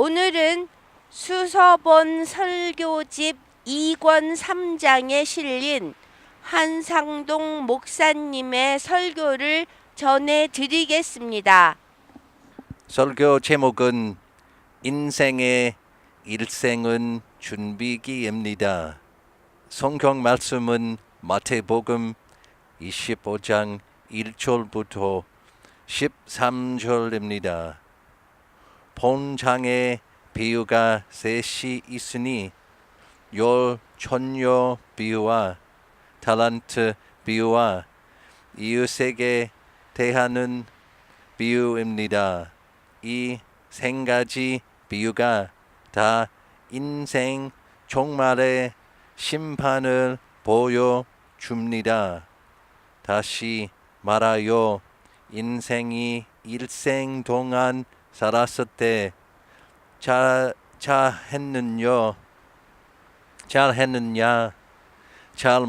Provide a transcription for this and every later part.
오늘은 수서본 설교집 2권 3장에 실린 한상동 목사님의 설교를 전해드리겠습니다. 설교 제목은 인생의 일생은 준비기입니다. 성경 말씀은 마태복음 25장 1절부터 13절입니다. 본장에 비유가 셋이 있으니 열 천녀 비유와 달란트 비유와 이웃에게 대하는 비유입니다. 이 세 가지 비유가 다 인생 종말의 심판을 보여줍니다. 다시 말하여 인생이 일생 동안 살았을 때 잘했느냐, 잘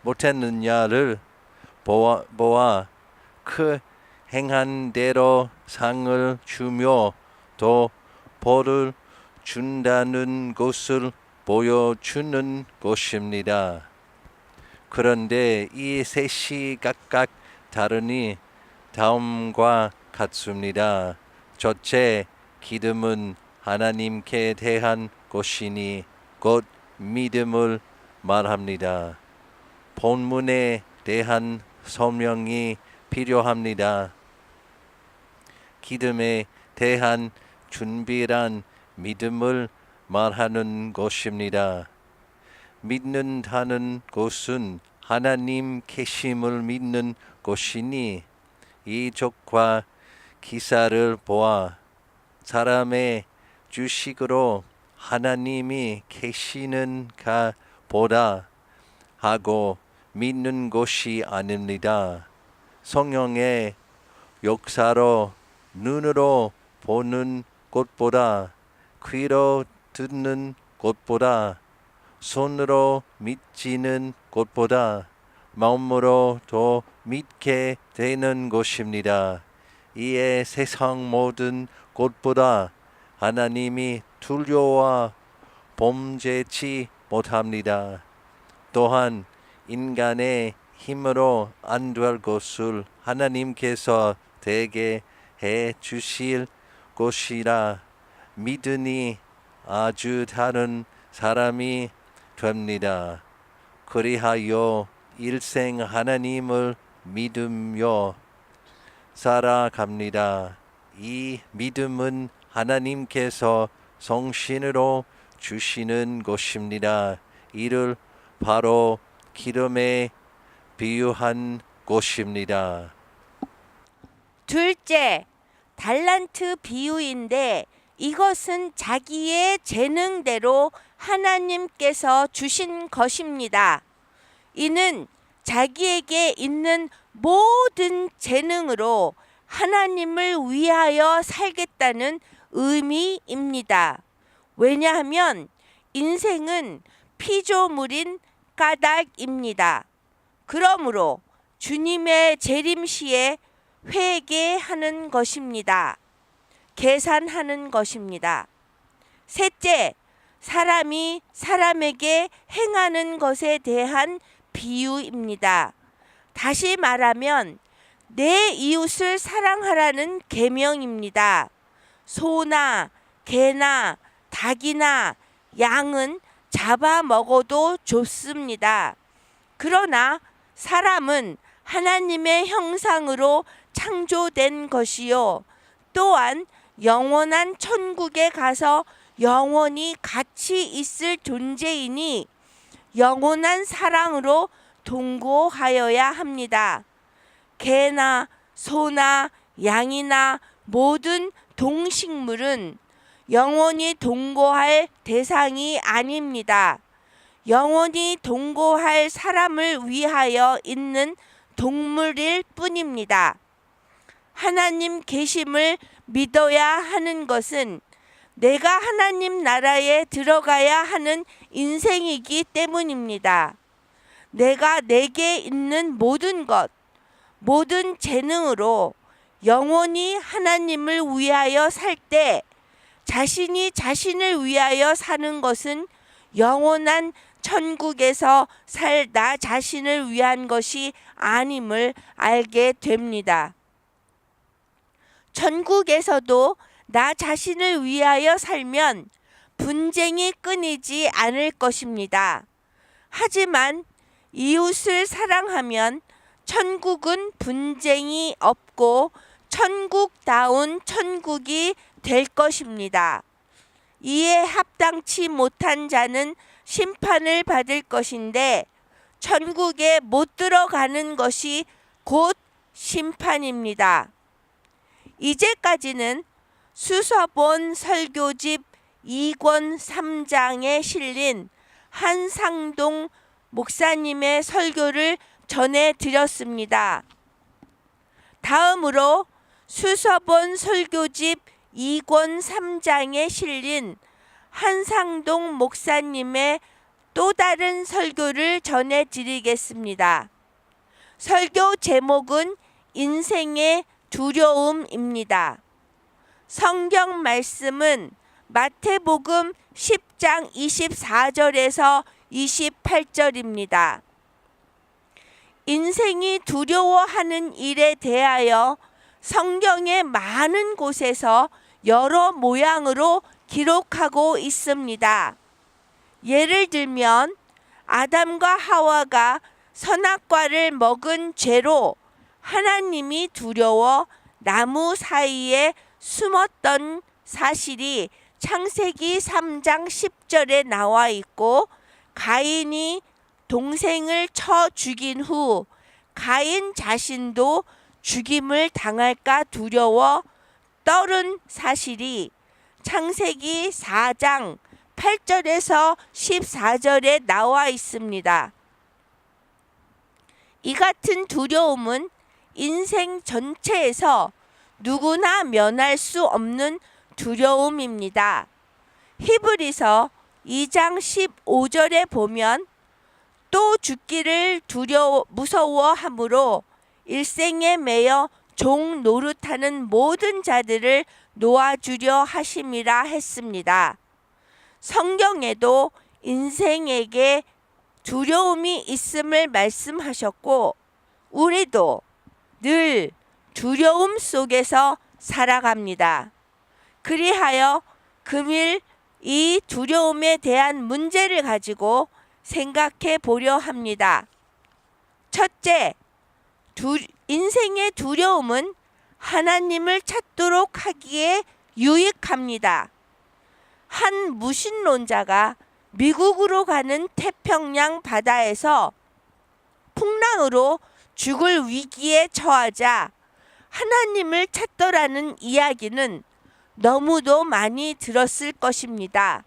못했느냐를 보아 그 행한 대로 상을 주며 또 벌을 준다는 것을 보여주는 것입니다. 그런데 이 셋이 각각 다르니 다음과 같습니다. 첫째, 기름은 하나님께 대한 것이니 곧 믿음을 말합니다. 본문에 대한 설명이 필요합니다. 기름에 대한 준비란 믿음을 말하는 것입니다. 믿는다는 것은 하나님 계심을 믿는 것이니 이적과 기사를 보아 사람의 주식으로 하나님이 계시는가 보다 하고 믿는 것이 아닙니다. 성령의 역사로 눈으로 보는 것보다 귀로 듣는 것보다 손으로 믿지는 것보다 마음으로 더 믿게 되는 것입니다. 이에 세상 모든 것보다 하나님이 두려워 범죄치 못합니다. 또한 인간의 힘으로 안 될 것을 하나님께서 되게 해 주실 것이라 믿으니 아주 다른 사람이 됩니다. 그리하여 일생 하나님을 믿으며 살아갑니다. 이 믿음은 하나님께서 성신으로 주시는 것입니다. 이를 바로 기름에 비유한 것입니다. 둘째, 달란트 비유인데 이것은 자기의 재능대로 하나님께서 주신 것입니다. 이는 자기에게 있는 모든 재능으로 하나님을 위하여 살겠다는 의미입니다. 왜냐하면 인생은 피조물인 까닭입니다. 그러므로 주님의 재림시에 회개하는 것입니다. 계산하는 것입니다. 셋째, 사람이 사람에게 행하는 것에 대한 비유입니다. 다시 말하면 내 이웃을 사랑하라는 계명입니다. 소나 개나 닭이나 양은 잡아 먹어도 좋습니다. 그러나 사람은 하나님의 형상으로 창조된 것이요 또한 영원한 천국에 가서 영원히 같이 있을 존재이니 영원한 사랑으로 동거하여야 합니다. 개나 소나 양이나 모든 동식물은 영원히 동거할 대상이 아닙니다. 영원히 동거할 사람을 위하여 있는 동물일 뿐입니다. 하나님 계심을 믿어야 하는 것은 내가 하나님 나라에 들어가야 하는 인생이기 때문입니다. 내가 내게 있는 모든 것, 모든 재능으로 영원히 하나님을 위하여 살 때 자신이 자신을 위하여 사는 것은 영원한 천국에서 살 나 자신을 위한 것이 아님을 알게 됩니다. 천국에서도 나 자신을 위하여 살면 분쟁이 끊이지 않을 것입니다. 하지만 이웃을 사랑하면 천국은 분쟁이 없고 천국다운 천국이 될 것입니다. 이에 합당치 못한 자는 심판을 받을 것인데 천국에 못 들어가는 것이 곧 심판입니다. 이제까지는 수서본 설교집 2권 3장에 실린 한상동 목사님의 설교를 전해드렸습니다. 다음으로 수서본 설교집 2권 3장에 실린 한상동 목사님의 또 다른 설교를 전해드리겠습니다. 설교 제목은 인생의 두려움입니다. 성경 말씀은 마태복음 10장 24절에서 28절입니다. 인생이 두려워하는 일에 대하여 성경의 많은 곳에서 여러 모양으로 기록하고 있습니다. 예를 들면 아담과 하와가 선악과를 먹은 죄로 하나님이 두려워 나무 사이에 숨었던 사실이 창세기 3장 10절에 나와 있고, 가인이 동생을 쳐 죽인 후 가인 자신도 죽임을 당할까 두려워 떨은 사실이 창세기 4장 8절에서 14절에 나와 있습니다. 이 같은 두려움은 인생 전체에서 누구나 면할 수 없는 두려움입니다. 히브리서 2장 15절에 보면 또 죽기를 무서워함으로 일생에 매여 종 노릇하는 모든 자들을 놓아주려 하심이라 했습니다. 성경에도 인생에게 두려움이 있음을 말씀하셨고, 우리도 늘 두려움 속에서 살아갑니다. 그리하여 금일 이 두려움에 대한 문제를 가지고 생각해 보려 합니다. 첫째, 인생의 두려움은 하나님을 찾도록 하기에 유익합니다. 한 무신론자가 미국으로 가는 태평양 바다에서 풍랑으로 죽을 위기에 처하자 하나님을 찾더라는 이야기는 너무도 많이 들었을 것입니다.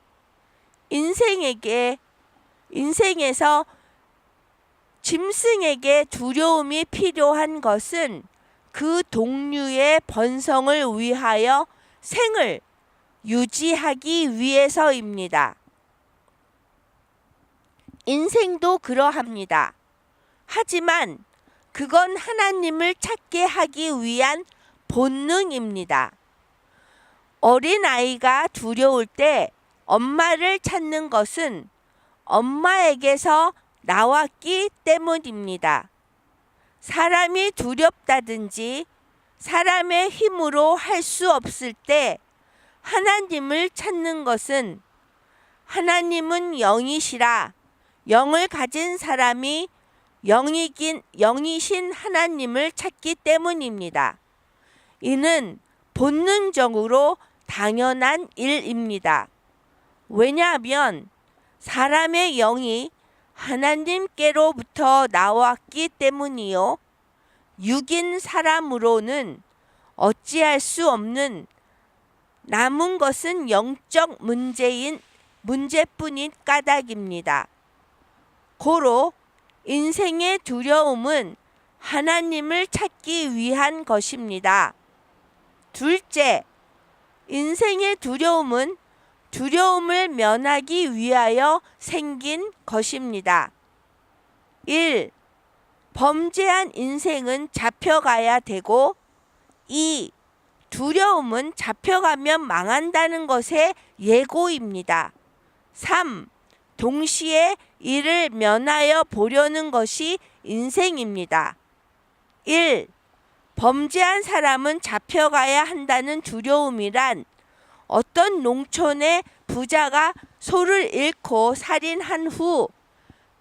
인생에서 짐승에게 두려움이 필요한 것은 그 동류의 번성을 위하여 생을 유지하기 위해서입니다. 인생도 그러합니다. 하지만 그건 하나님을 찾게 하기 위한 본능입니다. 어린아이가 두려울 때 엄마를 찾는 것은 엄마에게서 나왔기 때문입니다. 사람이 두렵다든지 사람의 힘으로 할 수 없을 때 하나님을 찾는 것은 하나님은 영이시라 영을 가진 사람이 영이신 하나님을 찾기 때문입니다. 이는 본능적으로 당연한 일입니다. 왜냐하면 사람의 영이 하나님께로부터 나왔기 때문이요, 육인 사람으로는 어찌할 수 없는 남은 것은 영적 문제뿐인 까닭입니다. 고로 인생의 두려움은 하나님을 찾기 위한 것입니다. 둘째, 인생의 두려움은 두려움을 면하기 위하여 생긴 것입니다. 1. 범죄한 인생은 잡혀가야 되고, 2. 두려움은 잡혀가면 망한다는 것의 예고입니다. 3. 동시에 이를 면하여 보려는 것이 인생입니다. 1. 범죄한 사람은 잡혀가야 한다는 두려움이란 어떤 농촌의 부자가 소를 잃고 살인한 후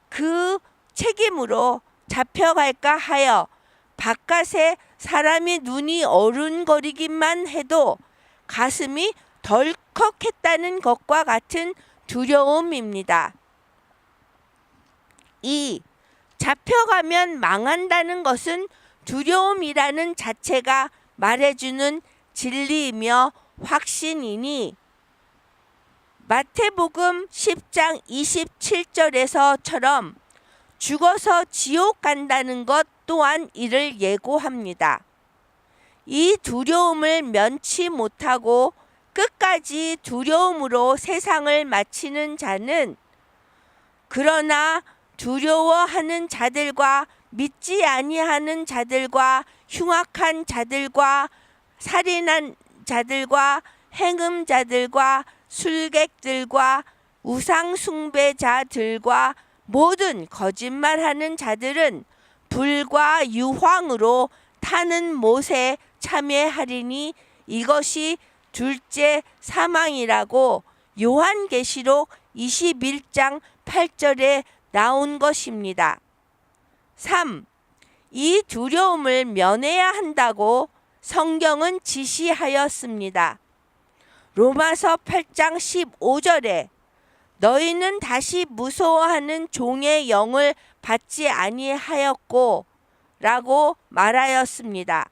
그 책임으로 잡혀갈까 하여 바깥에 사람이 눈이 어른거리기만 해도 가슴이 덜컥했다는 것과 같은 두려움입니다. 2. 잡혀가면 망한다는 것은 두려움이라는 자체가 말해주는 진리이며 확신이니 마태복음 10장 27절에서처럼 죽어서 지옥 간다는 것 또한 이를 예고합니다. 이 두려움을 면치 못하고 끝까지 두려움으로 세상을 마치는 자는 그러나 두려워하는 자들과 믿지 아니하는 자들과 흉악한 자들과 살인한 자들과 행음자들과 술객들과 우상숭배자들과 모든 거짓말하는 자들은 불과 유황으로 타는 못에 참여하리니 이것이 둘째 사망이라고 요한계시록 21장 8절에 나온 것입니다. 3. 이 두려움을 면해야 한다고 성경은 지시하였습니다. 로마서 8장 15절에 너희는 다시 무서워하는 종의 영을 받지 아니하였고 라고 말하였습니다.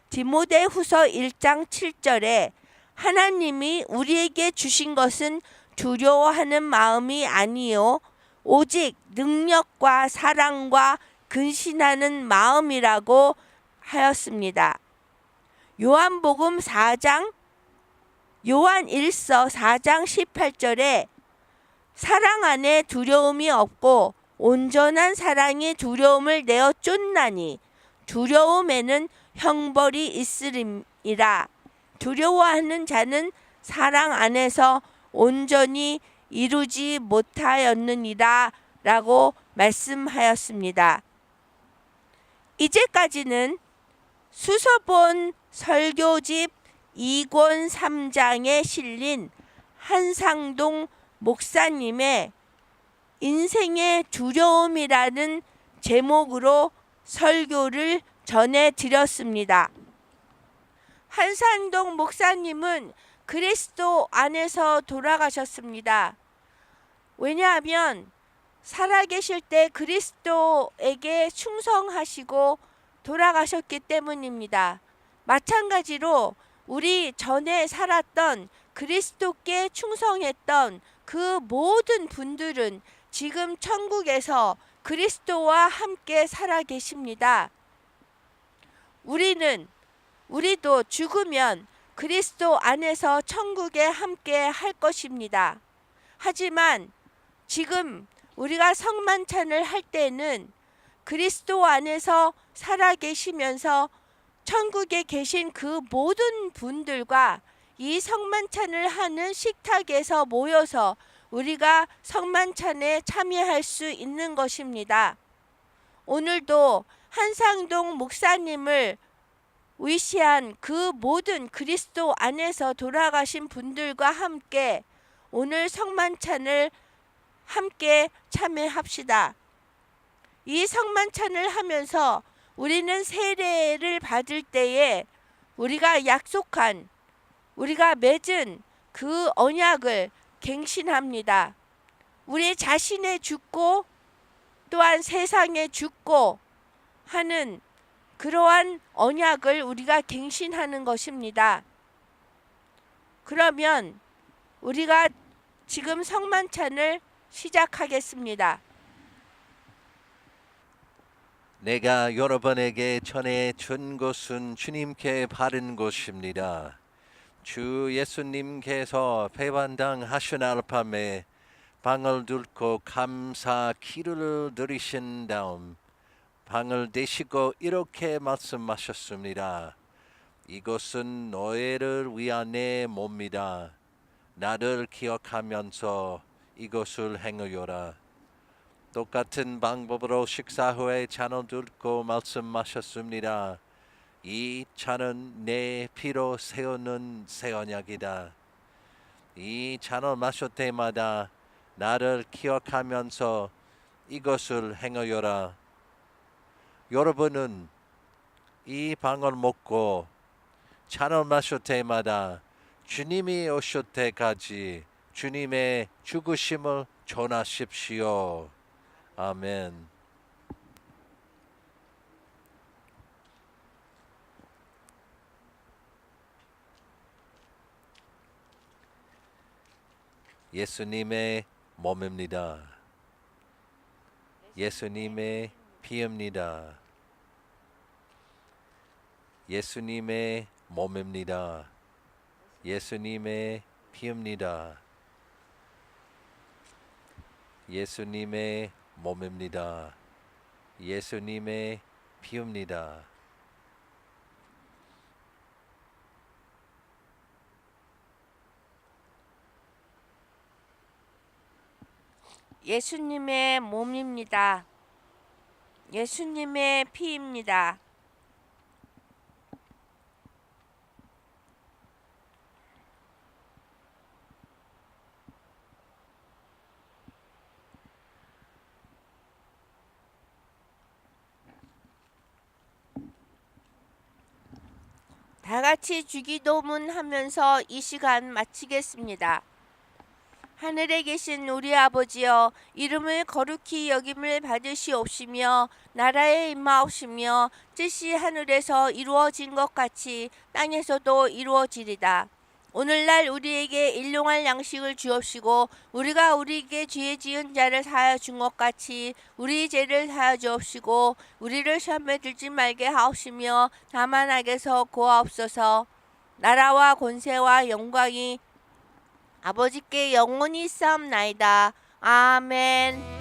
디모데후서 1장 7절에 하나님이 우리에게 주신 것은 두려워하는 마음이 아니요 오직 능력과 사랑과 근신하는 마음이라고 하였습니다. 요한일서 4장 18절에 사랑 안에 두려움이 없고 온전한 사랑이 두려움을 내어 쫓나니 두려움에는 형벌이 있으리라. 두려워하는 자는 사랑 안에서 온전히 이루지 못하였느니라 라고 말씀하였습니다. 이제까지는 수서본 설교집 2권 3장에 실린 한상동 목사님의 인생의 두려움이라는 제목으로 설교를 전해드렸습니다. 한상동 목사님은 그리스도 안에서 돌아가셨습니다. 왜냐하면 살아계실 때 그리스도에게 충성하시고 돌아가셨기 때문입니다. 마찬가지로 우리 전에 살았던 그리스도께 충성했던 그 모든 분들은 지금 천국에서 그리스도와 함께 살아계십니다. 우리도 죽으면 그리스도 안에서 천국에 함께 할 것입니다. 하지만 지금 우리가 성만찬을 할 때는 그리스도 안에서 살아계시면서 천국에 계신 그 모든 분들과 이 성만찬을 하는 식탁에서 모여서 우리가 성만찬에 참여할 수 있는 것입니다. 오늘도 한상동 목사님을 위시한 그 모든 그리스도 안에서 돌아가신 분들과 함께 오늘 성만찬을 함께 참여합시다. 이 성만찬을 하면서 우리는 세례를 받을 때에 우리가 맺은 그 언약을 갱신합니다. 우리 자신의 죽고 또한 세상에 죽고 하는 그러한 언약을 우리가 갱신하는 것입니다. 그러면 우리가 지금 성만찬을 시작하겠습니다. 내가 여러분에게 전해 준 것은 주님께 바른 것입니다. 주 예수님께서 배반당 하신 밤에 방을 들고 감사 기도를 드리신 다음 방을 대시고 이렇게 말씀하셨습니다. 이것은 너희를 위한 내 몸이다. 나를 기억하면서 이것을 행하여라. 똑같은 방법으로 식사 후에 잔을 들고 말씀하셨습니다. 이 잔은 내 피로 세우는 새 언약이다. 이 잔을 마실 때마다 나를 기억하면서 이것을 행하여라. 여러분은 이 방을 먹고 잔을 마실 때마다 주님이 오실 때까지 주님의 죽으심을 전하십시오. 아멘. 예수님의 몸입니다. 예수님의 피입니다. 예수님의 몸입니다. 예수님의 피입니다. 예수님의 몸입니다. 예수님의 피입니다. 예수님의 몸입니다. 예수님의 피입니다. 다 같이 주기도문 하면서 이 시간 마치겠습니다. 하늘에 계신 우리 아버지여, 이름을 거룩히 여김을 받으시옵시며 나라에 임하옵시며 뜻이 하늘에서 이루어진 것 같이 땅에서도 이루어지리다. 오늘날 우리에게 일용할 양식을 주옵시고 우리가 우리에게 죄 지은 자를 사하여 준 것 같이 우리 죄를 사하여 주옵시고 우리를 시험에 들지 말게 하옵시며 다만 악에서 구하옵소서. 나라와 권세와 영광이 아버지께 영원히 있사옵나이다. 아멘.